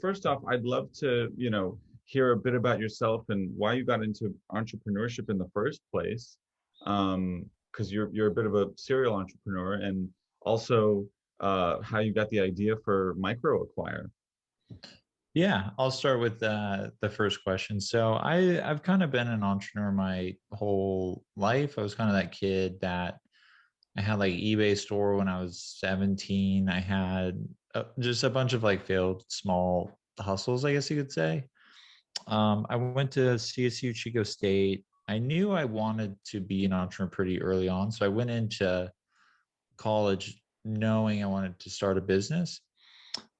first off, I'd love to, hear a bit about yourself and why you got into entrepreneurship in the first place. Because you're a bit of a serial entrepreneur, and also how you got the idea for MicroAquire. Yeah, I'll start with the first question. So I've kind of been an entrepreneur my whole life. I was kind of that kid that I had like eBay store when I was 17. I had just a bunch of like failed small hustles, I guess you could say. I went to CSU Chico State. I knew I wanted to be an entrepreneur pretty early on. So I went into college knowing I wanted to start a business.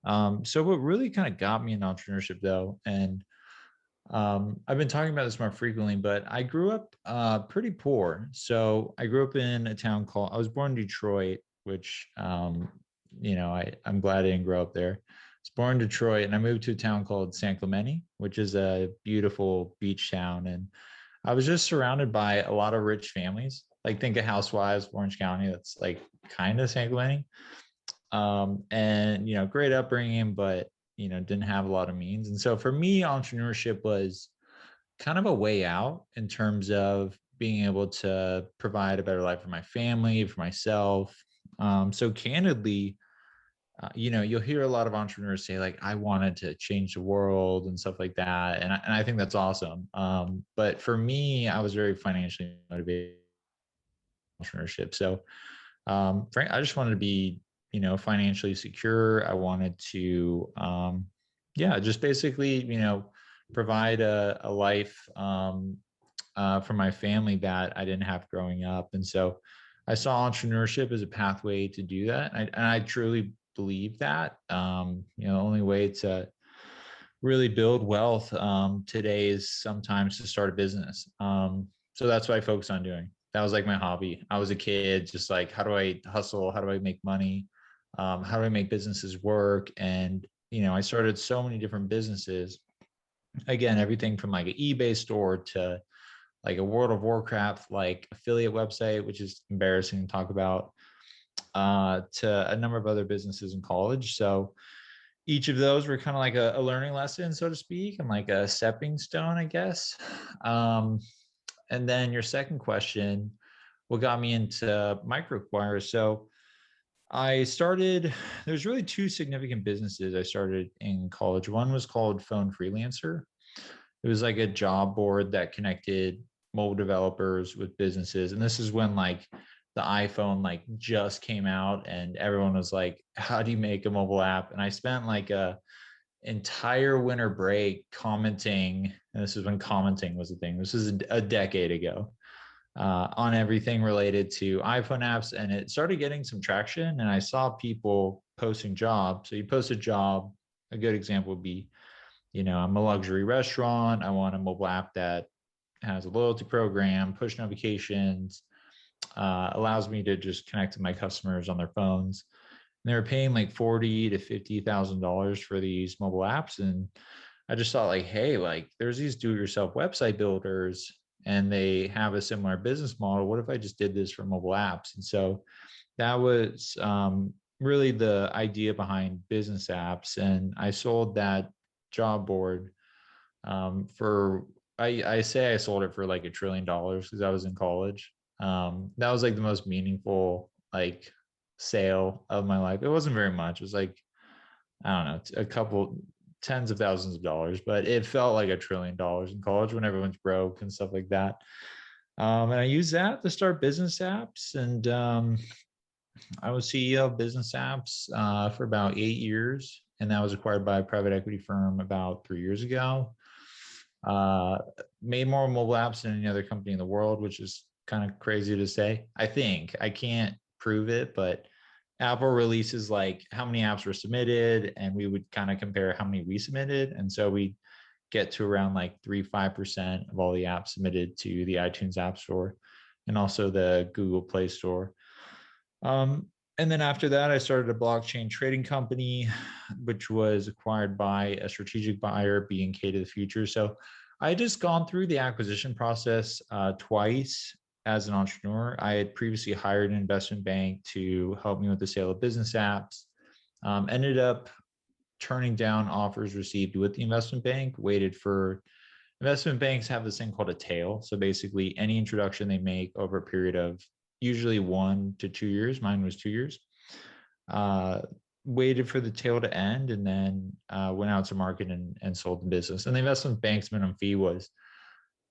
So what really kind of got me in entrepreneurship though, and I've been talking about this more frequently, but I grew up pretty poor. So I grew up in a town I was born in Detroit, which, I'm glad I didn't grow up there. I was born in Detroit and I moved to a town called San Clemente, which is a beautiful beach town. And I was just surrounded by a lot of rich families. Like think of Housewives, Orange County, that's like kind of San Clemente. And great upbringing, but didn't have a lot of means. And so for me, entrepreneurship was kind of a way out in terms of being able to provide a better life for my family, for myself. So candidly, you'll hear a lot of entrepreneurs say like, I wanted to change the world and stuff like that. And I think that's awesome. But for me, I was very financially motivated entrepreneurship. So I just wanted to be, financially secure. I wanted to, just basically, provide a life for my family that I didn't have growing up. And so I saw entrepreneurship as a pathway to do that. And I truly believe that, the only way to really build wealth today is sometimes to start a business. So that's what I focus on doing. That was like my hobby. I was a kid, just like, how do I hustle? How do I make money? How do I make businesses work? And, I started so many different businesses. Again, everything from like an eBay store to like a World of Warcraft, like affiliate website, which is embarrassing to talk about, to a number of other businesses in college. So each of those were kind of like a learning lesson, so to speak, and like a stepping stone, I guess. And then your second question, what got me into MicroAcquire? So there's really two significant businesses I started in college. One was called Phone Freelancer. It was like a job board that connected mobile developers with businesses. And this is when like the iPhone like just came out and everyone was like, how do you make a mobile app? And I spent like a entire winter break commenting, and this is when commenting was a thing. This is a decade ago, on everything related to iPhone apps, and it started getting some traction. And I saw people posting jobs. So you post a job. A good example would be, I'm a luxury restaurant. I want a mobile app that has a loyalty program, push notifications, allows me to just connect to my customers on their phones. And they were paying like $40,000 to $50,000 for these mobile apps. And I just thought like, hey, like there's these do-it-yourself website builders and they have a similar business model. What if I just did this for mobile apps? And so that was really the idea behind business apps. And I sold that job board I say I sold it for like $1 trillion because I was in college. That was like the most meaningful like sale of my life. It wasn't very much. It was like, I don't know, a couple tens of thousands of dollars, but it felt like $1 trillion in college when everyone's broke and stuff like that. And I used that to start business apps. And I was CEO of business apps for about 8 years. And that was acquired by a private equity firm about 3 years ago. Made more mobile apps than any other company in the world, which is kind of crazy to say. I think I can't prove it, but Apple releases like how many apps were submitted, and we would kind of compare how many we submitted. And so we get to around like 5% of all the apps submitted to the iTunes App Store and also the Google Play Store. And then after that, I started a blockchain trading company, which was acquired by a strategic buyer, B&K to the Future. So I just gone through the acquisition process twice as an entrepreneur. I had previously hired an investment bank to help me with the sale of business apps. Ended up turning down offers received with the investment bank, waited for investment banks have this thing called a tail. So basically any introduction they make over a period of usually 1 to 2 years, mine was 2 years, uh, waited for the tail to end and then went out to market and sold the business. And the investment bank's minimum fee was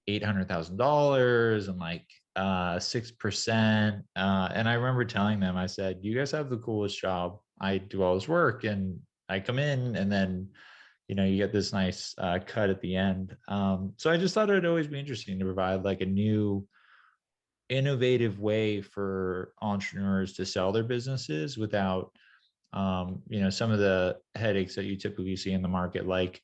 $800,000 and like 6%. And I remember telling them, I said, you guys have the coolest job. I do all this work and I come in and then, you get this nice cut at the end. So I just thought it'd always be interesting to provide like a new innovative way for entrepreneurs to sell their businesses without, some of the headaches that you typically see in the market, like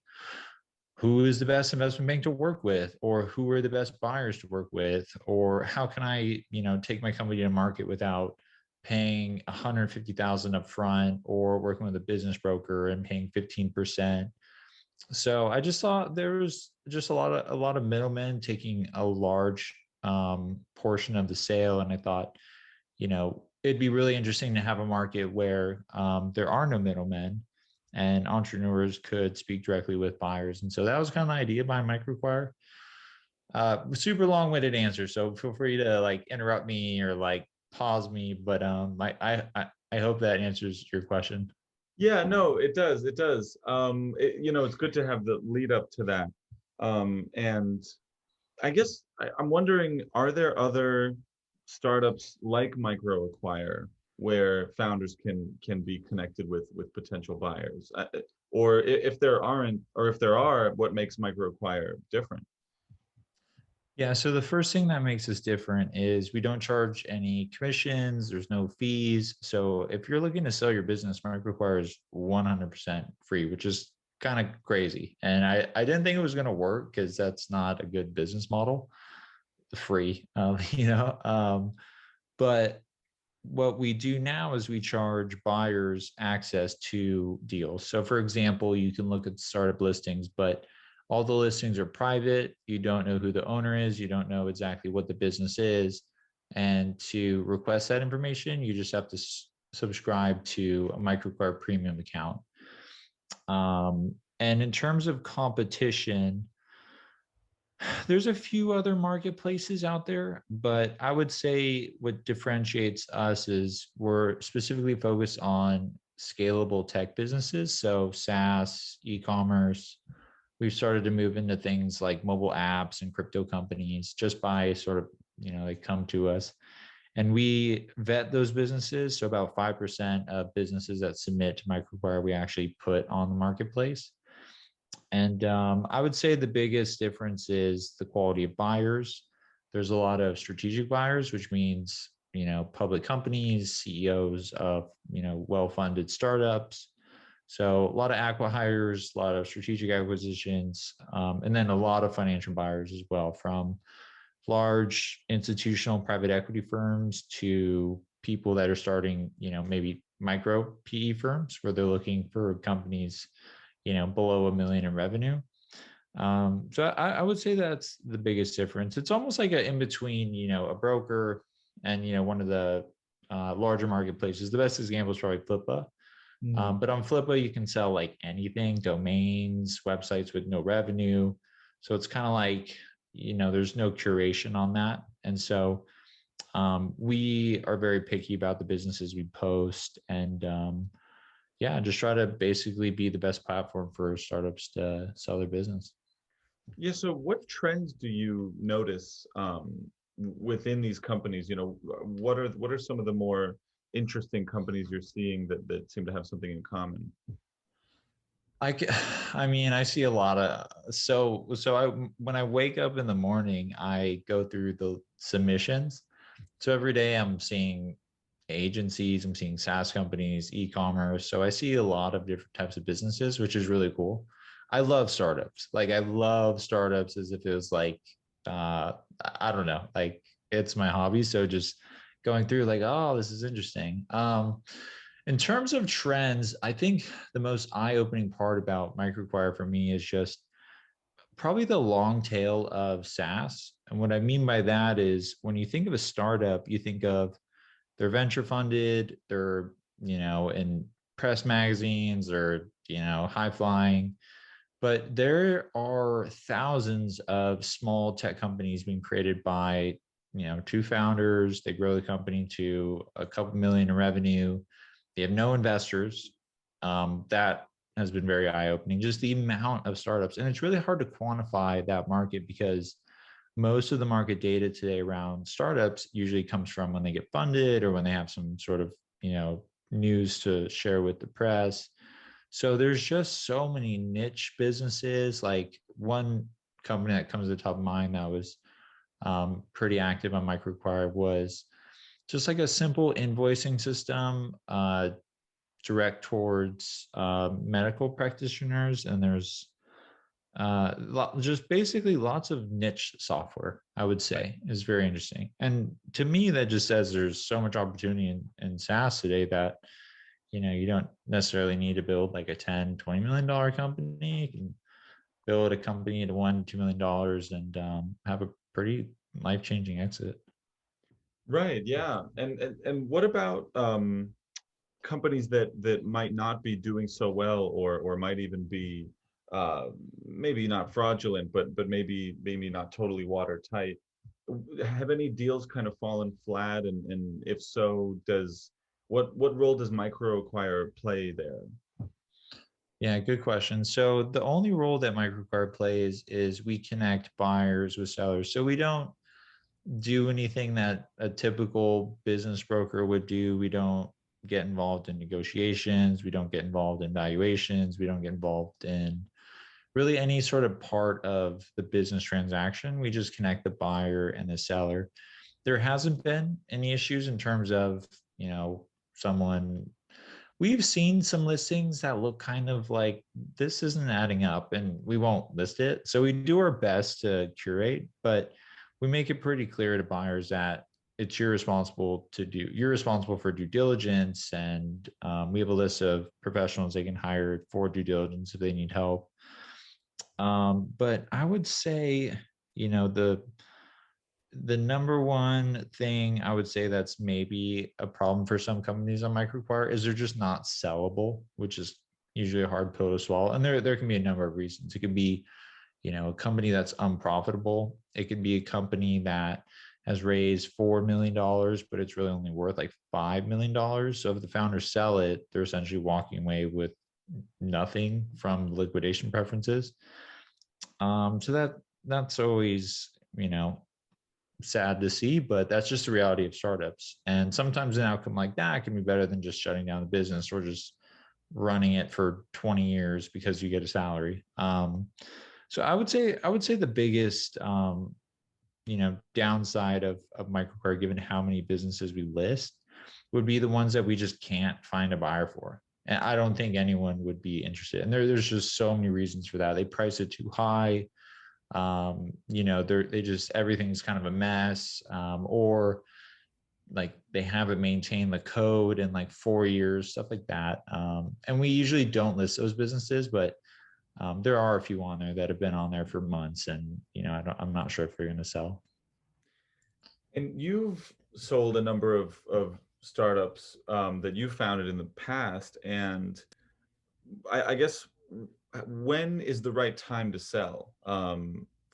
who is the best investment bank to work with, or who are the best buyers to work with, or how can I, take my company to market without paying 150,000 up front or working with a business broker and paying 15%. So I just thought there was just a lot of middlemen taking a large portion of the sale. And I thought, it'd be really interesting to have a market where there are no middlemen and entrepreneurs could speak directly with buyers. And so that was kind of the idea behind MicroAquire. Super long-winded answer, so feel free to like interrupt me or like pause me. But I hope that answers your question. Yeah, no, it does. It does. It's good to have the lead up to that. And I guess I'm wondering, are there other startups like MicroAcquire where founders can be connected with potential buyers? Or if there aren't, or if there are, what makes MicroAcquire different? Yeah, so the first thing that makes us different is we don't charge any commissions, there's no fees. So if you're looking to sell your business, MicroAcquire is 100% free, which is kind of crazy. And I didn't think it was going to work because that's not a good business model, free, but what we do now is we charge buyers access to deals. So for example, you can look at startup listings, but all the listings are private. You don't know who the owner is. You don't know exactly what the business is. And to request that information, you just have to subscribe to a MicroAcquire premium account. And in terms of competition, there's a few other marketplaces out there, but I would say what differentiates us is we're specifically focused on scalable tech businesses. So SaaS, e-commerce. We've started to move into things like mobile apps and crypto companies just by sort of, they come to us and we vet those businesses. So about 5% of businesses that submit to MicroAcquire, we actually put on the marketplace. And I would say the biggest difference is the quality of buyers. There's a lot of strategic buyers, which means, public companies, CEOs of, well-funded startups. So a lot of acqui-hires, a lot of strategic acquisitions, and then a lot of financial buyers as well, from large institutional private equity firms to people that are starting, maybe micro PE firms where they're looking for companies, below $1 million in revenue. So I would say that's the biggest difference. It's almost like an in between, a broker and, one of the larger marketplaces. The best example is probably Flippa. But on Flippa, you can sell like anything, domains, websites with no revenue. So it's kind of like, there's no curation on that. And so we are very picky about the businesses we post and just try to basically be the best platform for startups to sell their business. Yeah, so what trends do you notice within these companies? What are some of the more interesting companies you're seeing that seem to have something in common? I see a lot of, when I wake up in the morning, I go through the submissions. So every day I'm seeing agencies, I'm seeing SaaS companies, e-commerce. So I see a lot of different types of businesses, which is really cool. I love startups. Like I love startups as if it was like, I don't know, like it's my hobby. So just going through like, oh, this is interesting. In terms of trends, I think the most eye-opening part about MicroAcquire for me is just probably the long tail of SaaS. And what I mean by that is when you think of a startup, you think of they're venture funded, they're, in press magazines, they're, high flying. But there are thousands of small tech companies being created by, two founders. They grow the company to a couple million in revenue. They have no investors. That has been very eye-opening, just the amount of startups. And it's really hard to quantify that market because most of the market data today around startups usually comes from when they get funded or when they have some sort of, news to share with the press. So there's just so many niche businesses. Like one company that comes to the top of mind that was pretty active on MicroAquire was just like a simple invoicing system direct towards medical practitioners. And there's just basically lots of niche software, I would say, is very interesting. And to me, that just says there's so much opportunity in SaaS today that, you don't necessarily need to build like a 10, $20 million company. You can build a company to $1, $2 million and have a pretty life-changing exit. Right. Yeah. And what about companies that might not be doing so well, or might even be uh, maybe not fraudulent, but maybe not totally watertight? Have any deals kind of fallen flat? And if so, what role does MicroAcquire play there? Yeah, good question. So the only role that MicroAquire plays is we connect buyers with sellers. So we don't do anything that a typical business broker would do. We don't get involved in negotiations. We don't get involved in valuations. We don't get involved in really any sort of part of the business transaction. We just connect the buyer and the seller. There hasn't been any issues in terms of, someone. We've seen some listings that look kind of like this isn't adding up and we won't list it. So we do our best to curate, but we make it pretty clear to buyers that you're responsible for due diligence. And we have a list of professionals they can hire for due diligence if they need help. But I would say, the number one thing I would say that's maybe a problem for some companies on MicroAquire is they're just not sellable, which is usually a hard pill to swallow. And there can be a number of reasons. It can be, a company that's unprofitable. It can be a company that has raised $4 million, but it's really only worth like $5 million. So if the founders sell it, they're essentially walking away with nothing from liquidation preferences. So that's always, sad to see, but that's just the reality of startups. And sometimes an outcome like that can be better than just shutting down the business or just running it for 20 years because you get a salary. So I would say the biggest downside of MicroAquire, given how many businesses we list, would be the ones that we just can't find a buyer for. And I don't think anyone would be interested. And there's just so many reasons for that. They price it too high. They just, everything's kind of a mess, or like they haven't maintained the code in like 4 years, stuff like that. And we usually don't list those businesses, but there are a few on there that have been on there for months, and I'm not sure if they're going to sell. And you've sold a number of startups that you founded in the past, and I guess when is the right time to sell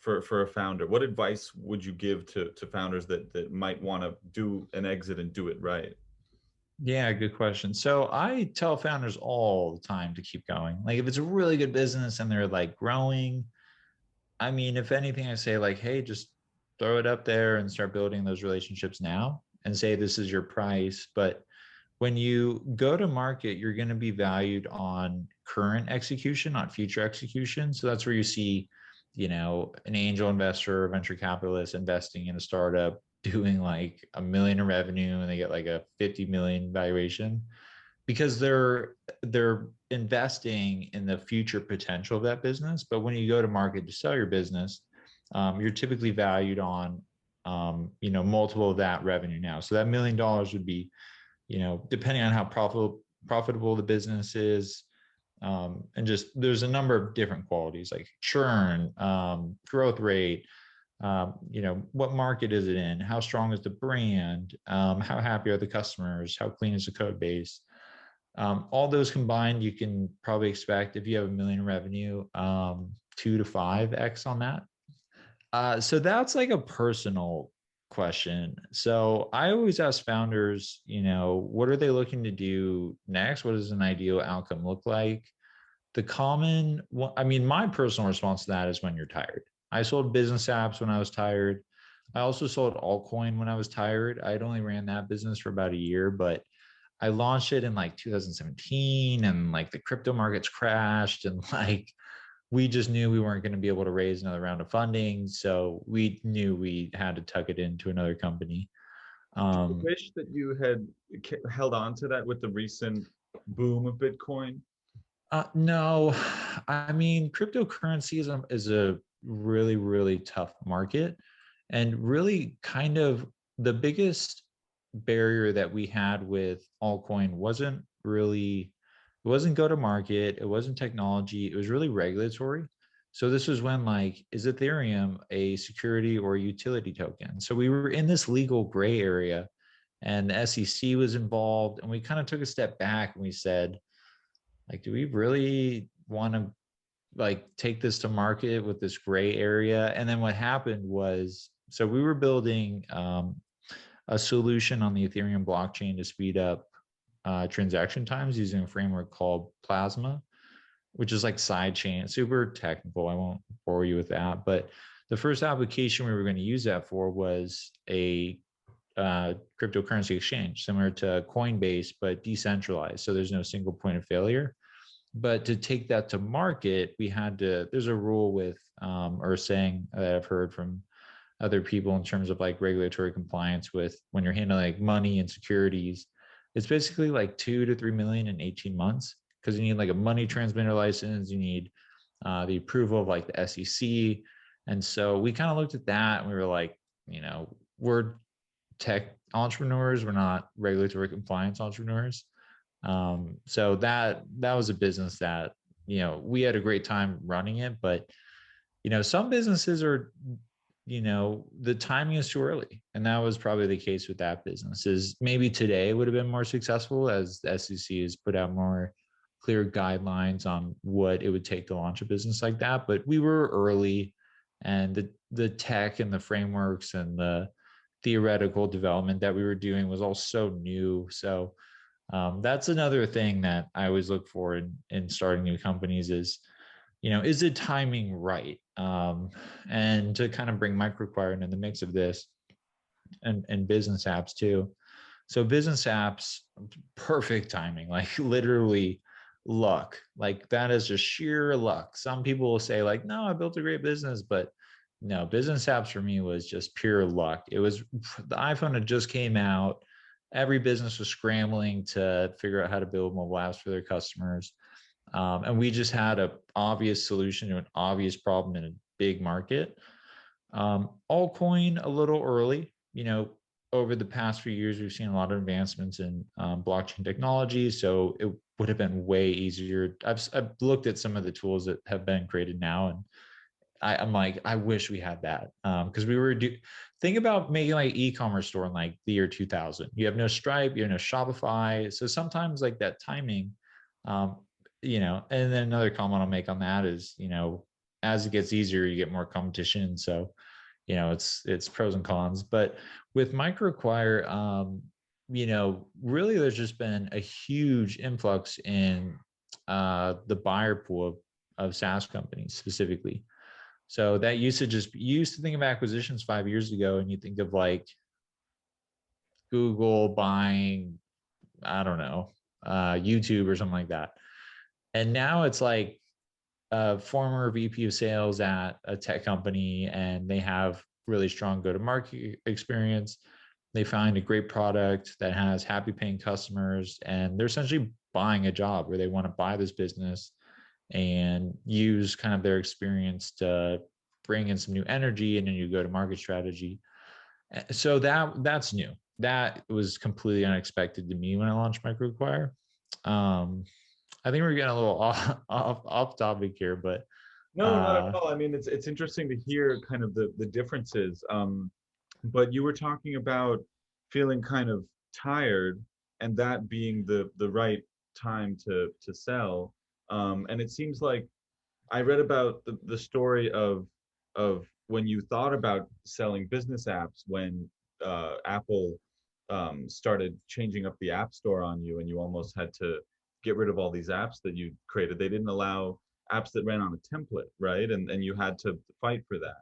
for a founder? What advice would you give to founders that might want to do an exit and do it right? Yeah, good question. So I tell founders all the time to keep going. Like if it's a really good business and they're like growing, I mean, if anything, I say like, hey, just throw it up there and start building those relationships now and say this is your price. But when you go to market, you're going to be valued on current execution, not future execution. So that's where you see, an angel investor or venture capitalist investing in a startup doing like $1 million in revenue and they get like a 50 million valuation because they're investing in the future potential of that business. But when you go to market to sell your business, you're typically valued on multiple of that revenue now. So that $1 million would be, depending on how profitable the business is, and just there's a number of different qualities like churn, growth rate, what market is it in, how strong is the brand, how happy are the customers, how clean is the code base. All those combined, you can probably expect, if you have 1 million in revenue, 2 to 5x on that. So that's like a personal question. So I always ask founders, what are they looking to do next? What does an ideal outcome look like? The common, I mean, my personal response to that is when you're tired. I sold business apps when I was tired. I also sold altcoin when I was tired. I'd only ran that business for about a year, but I launched it in like 2017, and like the crypto markets crashed, and like we just knew we weren't going to be able to raise another round of funding. So we knew we had to tuck it into another company. I Um, wish that you had held on to that with the recent boom of Bitcoin. no, I mean, cryptocurrency is a really, really tough market. And really, kind of the biggest barrier that we had with altcoin it wasn't go to market, it wasn't technology, it was really regulatory. So this was when, like, is Ethereum a security or a utility token? So we were in this legal gray area, and the SEC was involved, and we kind of took a step back and we said, like, do we really want to like take this to market with this gray area? And then what happened was, so we were building a solution on the Ethereum blockchain to speed up transaction times using a framework called Plasma, which is like sidechain, super technical. I won't bore you with that. But the first application we were going to use that for was a cryptocurrency exchange, similar to Coinbase, but decentralized. So there's no single point of failure. But to take that to market, we had to, there's a rule with, or saying that I've heard from other people in terms of like regulatory compliance with when you're handling like money and securities. It's basically like 2 to 3 million in 18 months, because you need like a money transmitter license, you need the approval of like the SEC. And so we kind of looked at that and we were like, we're tech entrepreneurs, we're not regulatory compliance entrepreneurs. So that was a business that, we had a great time running it, but some businesses are, the timing is too early. And that was probably the case with that business. Is maybe today would have been more successful, as the SEC has put out more clear guidelines on what it would take to launch a business like that. But we were early, and the tech and the frameworks and the theoretical development that we were doing was all so new. So that's another thing that I always look for in starting new companies is the timing right? And to kind of bring MicroAquire into the mix of this, and business apps too. So business apps, perfect timing, like literally luck. Like that is just sheer luck. Some people will say like, no, I built a great business, but no, business apps for me was just pure luck. It was, the iPhone had just came out. Every business was scrambling to figure out how to build mobile apps for their customers. And we just had an obvious solution to an obvious problem in a big market. Altcoin a little early. Over the past few years, we've seen a lot of advancements in blockchain technology. So it would have been way easier. I've looked at some of the tools that have been created now, and I'm like, I wish we had that, because think about making like e-commerce store in like the year 2000. You have no Stripe, you have no Shopify. So sometimes like that timing, um, and then another comment I'll make on that is, as it gets easier, you get more competition. So, it's pros and cons. But with MicroAquire, really there's just been a huge influx in the buyer pool of SaaS companies specifically. So that you used to think of acquisitions 5 years ago, and you think of like Google buying, I don't know, YouTube or something like that. And now it's like a former VP of sales at a tech company, and they have really strong go-to-market experience. They find a great product that has happy paying customers, and they're essentially buying a job where they want to buy this business and use kind of their experience to bring in some new energy and a new go-to-market strategy. So that's new. That was completely unexpected to me when I launched MicroAquire. I think we're getting a little off topic here, but No, not at all. I mean, it's interesting to hear kind of the differences. But you were talking about feeling kind of tired, and that being the right time to sell. And it seems like I read about the story of when you thought about selling business apps when Apple started changing up the App Store on you, and you almost had to get rid of all these apps that you created. They didn't allow apps that ran on a template, right? And you had to fight for that.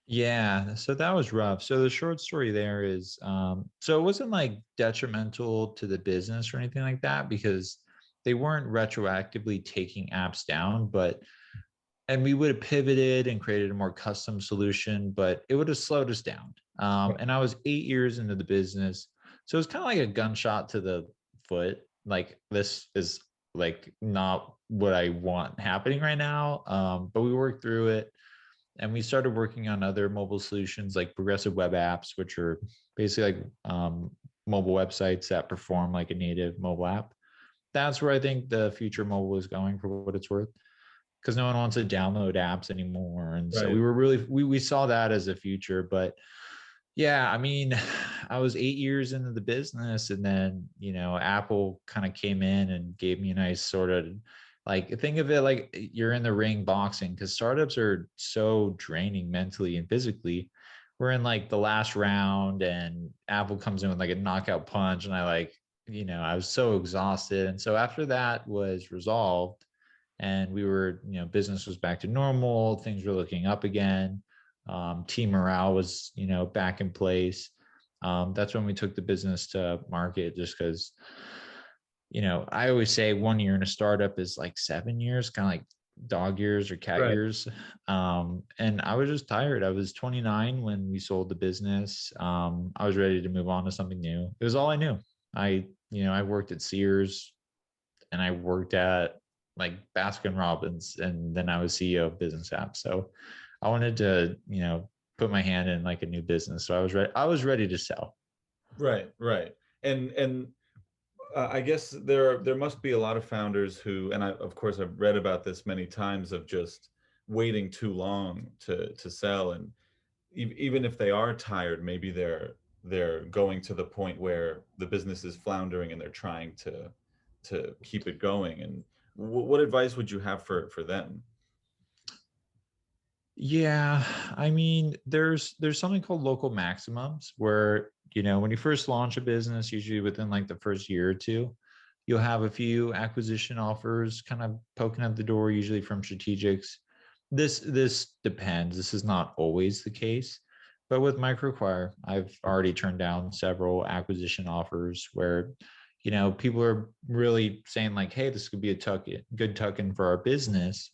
Yeah, so that was rough. So the short story there is, so it wasn't like detrimental to the business or anything like that because they weren't retroactively taking apps down, but and we would have pivoted and created a more custom solution, but it would have slowed us down. Right. And I was 8 years into the business, so it was kind of like a gunshot to the foot. Like this is like not what I want happening right now. But we worked through it and we started working on other mobile solutions like progressive web apps, which are basically like mobile websites that perform like a native mobile app. That's where I think the future mobile is going for what it's worth, because no one wants to download apps anymore. And so we Right. were really, we saw that as a future. But yeah, I mean, I was 8 years into the business and then, Apple kind of came in and gave me a nice sort of like, think of it like you're in the ring boxing because startups are so draining mentally and physically. We're in like the last round and Apple comes in with like a knockout punch. And I was so exhausted. And so after that was resolved and we were, business was back to normal, things were looking up again. Team morale was, back in place. That's when we took the business to market just because, I always say 1 year in a startup is like 7 years, kind of like dog years or cat Right. years. And I was just tired. I was 29 when we sold the business. I was ready to move on to something new. It was all I knew. I worked at Sears and I worked at like Baskin Robbins, and then I was CEO of Business Apps. So I wanted to, put my hand in like a new business. So I was ready. I was ready to sell. Right. Right. And I guess there must be a lot of founders who, and of course I've read about this many times, of just waiting too long to sell, and even if they are tired, maybe they're going to the point where the business is floundering and they're trying to keep it going. And what advice would you have for them? Yeah, I mean, there's something called local maximums where, when you first launch a business, usually within like the first year or two, you'll have a few acquisition offers kind of poking at the door, usually from strategics. This depends. This is not always the case. But with MicroAcquire, I've already turned down several acquisition offers where, people are really saying like, hey, this could be a good tuck-in for our business.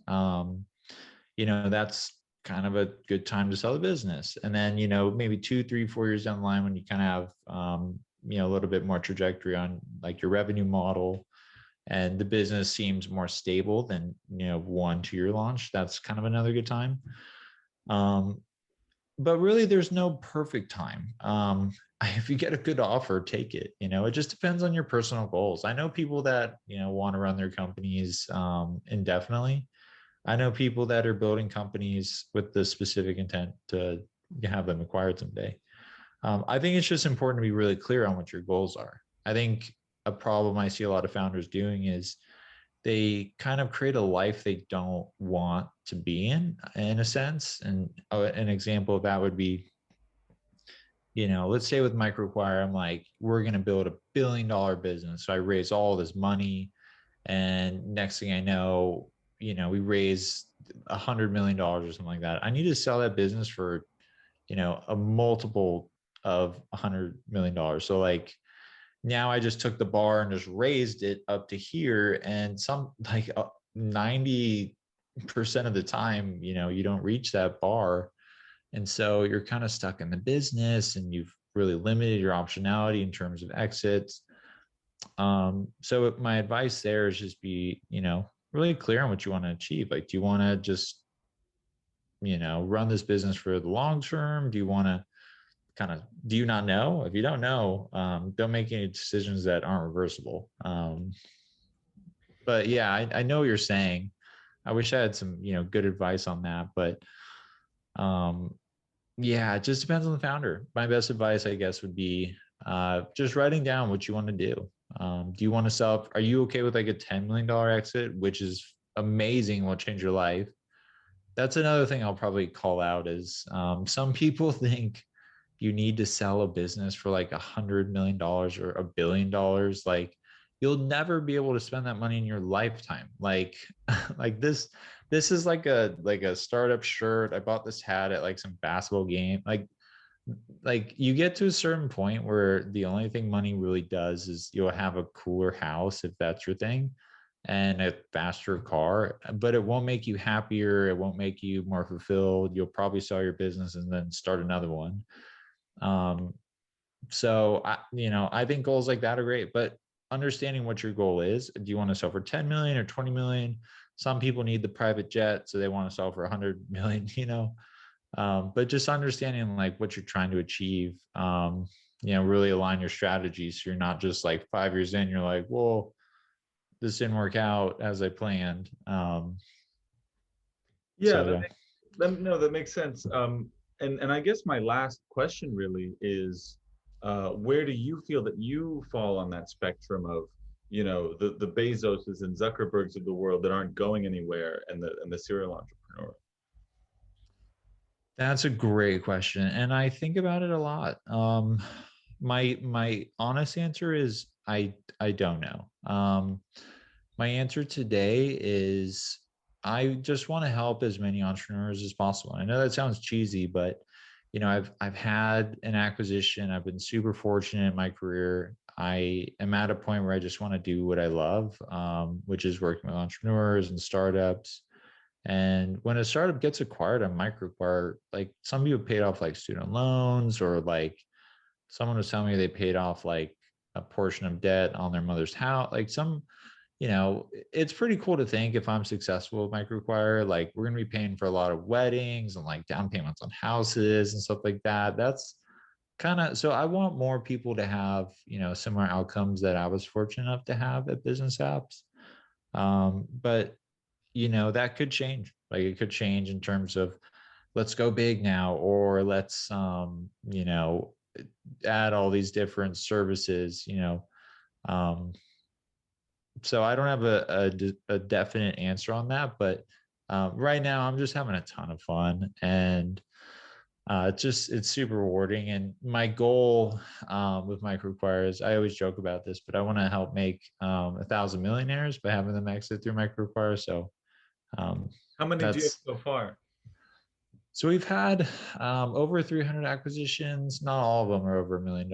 That's kind of a good time to sell the business. And then, maybe 2, 3, 4 years down the line, when you kind of have, a little bit more trajectory on like your revenue model and the business seems more stable than, 1, 2 year launch, that's kind of another good time. But really there's no perfect time. If you get a good offer, take it. It just depends on your personal goals. I know people that, want to run their companies indefinitely. I know people that are building companies with the specific intent to have them acquired someday. I think it's just important to be really clear on what your goals are. I think a problem I see a lot of founders doing is they kind of create a life they don't want to be in a sense. And an example of that would be, let's say with MicroAquire, I'm like, we're going to build $1 billion business. So I raise all this money. And next thing I know, we raise $100 million or something like that. I need to sell that business for, a multiple of $100 million. So like now I just took the bar and just raised it up to here, and some like 90% of the time, you don't reach that bar. And so you're kind of stuck in the business and you've really limited your optionality in terms of exits. So my advice there is just be, really clear on what you want to achieve. Like, do you want to just, run this business for the long term? Do you want to do you not know? If you don't know, don't make any decisions that aren't reversible. But yeah, I know what you're saying. I wish I had some, good advice on that, but yeah, it just depends on the founder. My best advice, I guess, would be just writing down what you want to do. Do you want to sell? Are you okay with like a $10 million exit, which is amazing, will change your life? That's another thing I'll probably call out is some people think you need to sell a business for like $100 million or $1 billion. Like you'll never be able to spend that money in your lifetime. Like, like this is like a startup shirt. I bought this hat at like some basketball game. Like you get to a certain point where the only thing money really does is you'll have a cooler house if that's your thing and a faster car, but it won't make you happier, it won't make you more fulfilled. You'll probably sell your business and then start another one. um so I think goals like that are great, but understanding what your goal is. Do you want to sell for 10 million or 20 million? Some people need the private jet, so they want to sell for 100 million, but just understanding like what you're trying to achieve, really align your strategies so you're not just like 5 years in, you're like, well, this didn't work out as I planned. Yeah, So yeah. no, that makes sense. And I guess my last question really is, where do you feel that you fall on that spectrum of, the Bezoses and Zuckerbergs of the world that aren't going anywhere, and the serial entrepreneur? That's a great question, and I think about it a lot. My honest answer is I don't know. My answer today is I just want to help as many entrepreneurs as possible. I know that sounds cheesy, but I've had an acquisition. I've been super fortunate in my career. I am at a point where I just want to do what I love, which is working with entrepreneurs and startups. And when a startup gets acquired on MicroAcquire, like some people paid off like student loans, or like someone was telling me they paid off like a portion of debt on their mother's house. Like it's pretty cool to think if I'm successful with MicroAcquire, like we're going to be paying for a lot of weddings and like down payments on houses and stuff like that. That's kind of, so I want more people to have, similar outcomes that I was fortunate enough to have at business apps. But that could change. Like it could change in terms of let's go big now, or let's add all these different services. Um, so I don't have a definite answer on that, but right now I'm just having a ton of fun, and it's super rewarding. And my goal with MicroAcquire is, I always joke about this, but I want to help make 1,000 millionaires by having them exit through MicroAcquire. So um, How many do you have that's so far? so we've had over 300 acquisitions. Not all of them are over $1 million.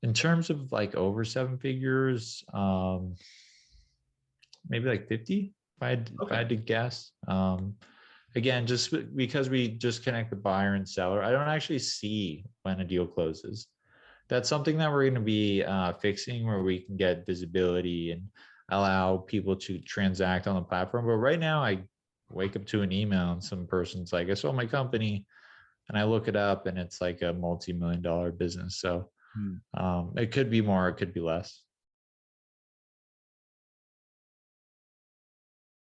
In terms of like over seven figures, maybe like 50, if I Okay. had to guess. Again, just because we just connect the buyer and seller, I don't actually see when a deal closes. That's something that we're going to be fixing, where we can get visibility and allow people to transact on the platform. But right now, I wake up to an email and some person's like, I sold my company, and I look it up and it's like a multi-million-dollar business. So Hmm. it could be more, it could be less.